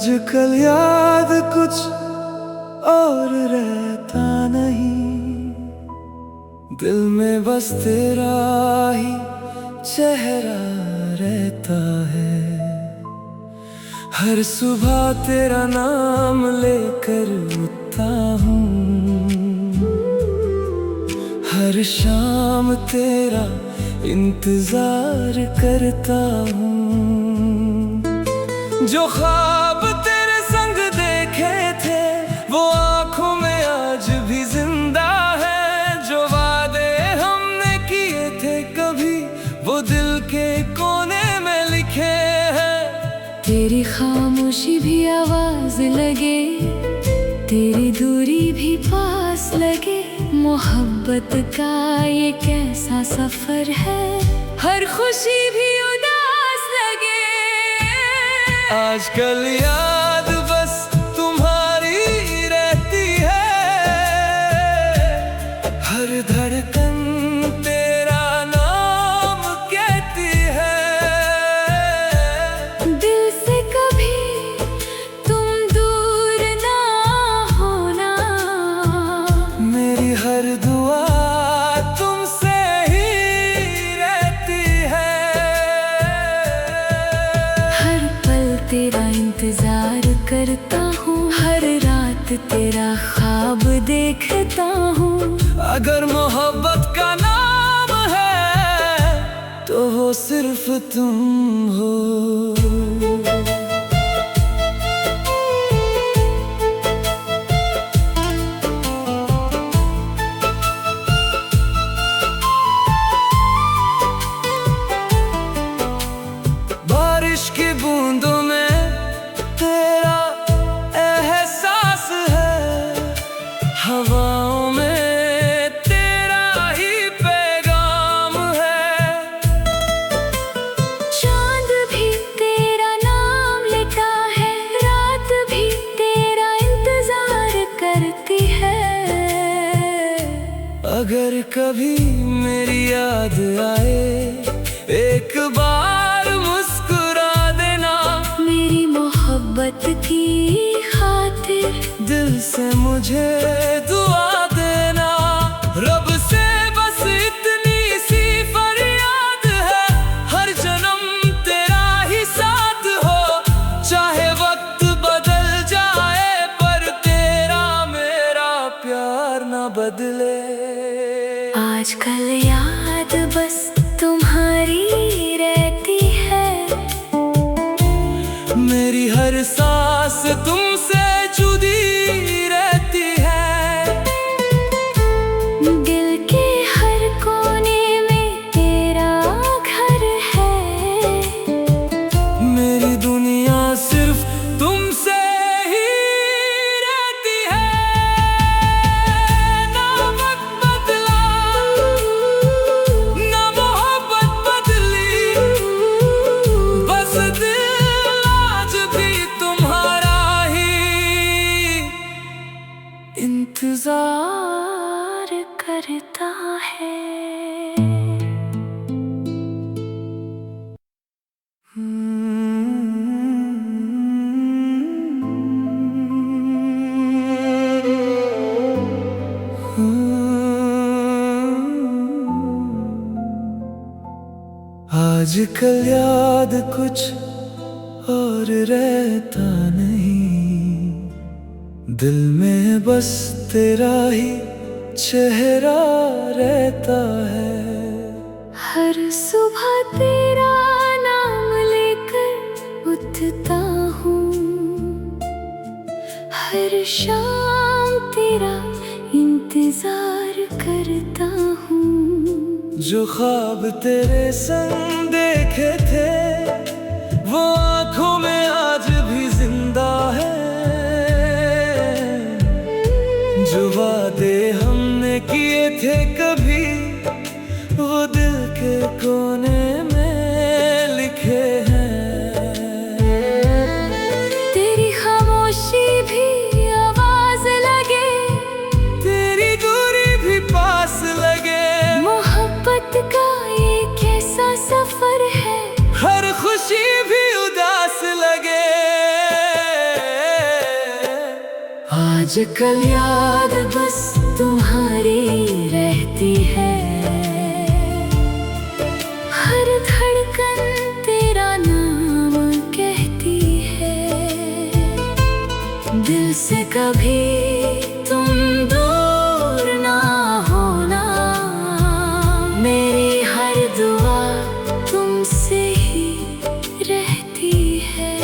आजकल याद कुछ और रहता नहीं, दिल में बस तेरा ही चेहरा रहता है। हर सुबह तेरा नाम लेकर उठता हूँ, हर शाम तेरा इंतजार करता हूँ। जो ख्वाब तेरे संग देखे थे वो आँखों में आज भी जिंदा है। जो वादे हमने किए थे कभी वो दिल के कोने में लिखे हैं। तेरी खामोशी भी आवाज लगे, तेरी दूरी भी पास लगे। मोहब्बत का ये कैसा सफर है, हर खुशी भी उदास लगे। आजकल याद बस तुम्हारी रहती है, हर धड़कन तेरा नाम कहती है। दिल से कभी तुम दूर ना होना, मेरी हर दुआ तुमसे ही रहती है। हर पल तेरा इंतजार करता हूँ, हर रात तेरा ख्वाब देखता हूँ। अगर मोहब्बत का नाम है तो वो सिर्फ तुम हो। बारिश की बूंदों में तेरा एहसास है, हवाओं में तेरा ही पैगाम है। चांद भी तेरा नाम लेता है, रात भी तेरा इंतजार करती है। अगर कभी मेरी याद आए एक बार मुस्कुरा देना, मेरी मोहब्बत की खातिर दिल से मुझे दुआ देना। रब से बस इतनी सी फरियाद है, हर जन्म तेरा ही साथ हो। चाहे वक्त बदल जाए पर तेरा मेरा प्यार ना बदले। आजकल याद बस तुम्हारी रहती है, मेरी हर सांस तुमसे जुड़ी रहती है। दिल के हर कोने में तेरा घर है। मेरी दुनिया सिर्फ तुमसे ही रहती है। ना वक्त बदला ना मोहब्बत बदली, बस दिल आज भी तुम्हारा ही इंतजार करता है। आजकल याद कुछ और रहता नहीं, दिल में बस तेरा ही चेहरा रहता है। हर सुबह तेरा नाम लेकर उठता हूँ, हर शाम तेरा इंतजार करता हूँ। जो ख्वाब तेरे संग देखे थे वो आँखों में आज भी जिंदा है। जो वादे हमने किए थे कभी वो दिल के कोने में लिखे हैं। तेरी खामोशी भी आवाज लगे, तेरी दूरी भी पास लगे। मोहब्बत का ये कैसा सफर है, हर खुशी भी उदास लगे। आजकल याद बस तुम्हारी रहती है, हर धड़कन तेरा नाम कहती है। दिल से कभी तुम दूर ना होना, मेरी हर दुआ तुमसे ही रहती है।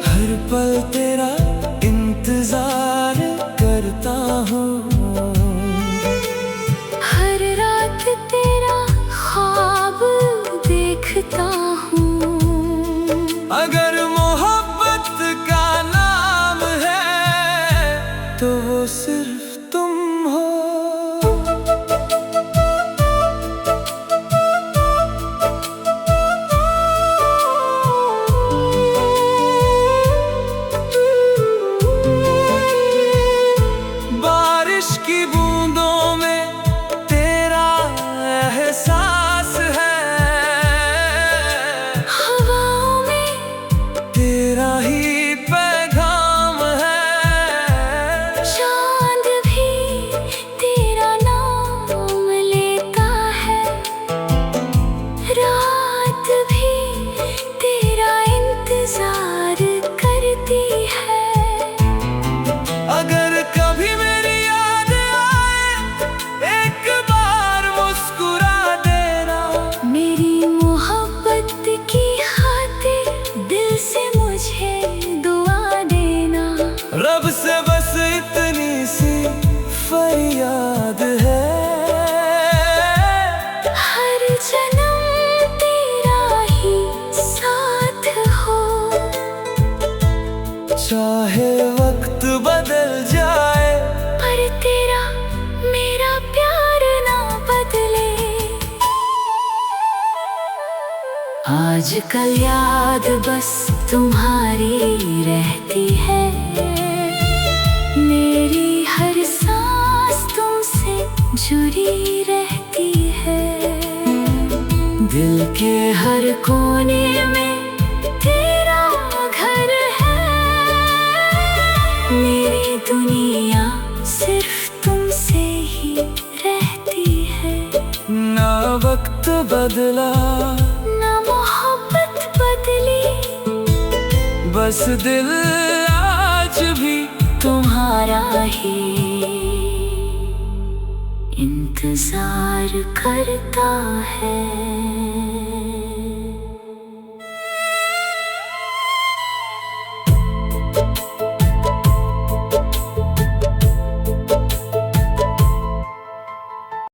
हर पल तेरा इंतजार करता हूँ, हर रात तेरा ख्वाब देखता हूँ। अगर मोहब्बत का नाम है तो वो सिर्फ तुम हो। बारिश की बूंदों में तेरा एहसास है, हवाओं में तेरा ही पैगाम है। चांद भी तेरा नाम लेता है, रात भी तेरा इंतजार करती है। अगर कभी मेरी याद आए एक बार मुस्कुरा देना, मेरी मोहब्बत की खातिर दिल से मुझे दुआ देना। रब से बस इतनी सी फरियाद है, हर जन्म तेरा ही साथ हो। चाहे वक्त बदल जाए पर तेरा मेरा प्यार ना बदले। आजकल याद बस तुम्हारी रहती है, मेरी हर सांस तुमसे जुड़ी रहती है। दिल के हर कोने में तेरा घर है, मेरी दुनिया सिर्फ तुमसे ही रहती है। ना वक्त बदला ना मोहब्बत बदली, बस दिल आज भी तुम्हारा ही इंतजार करता है।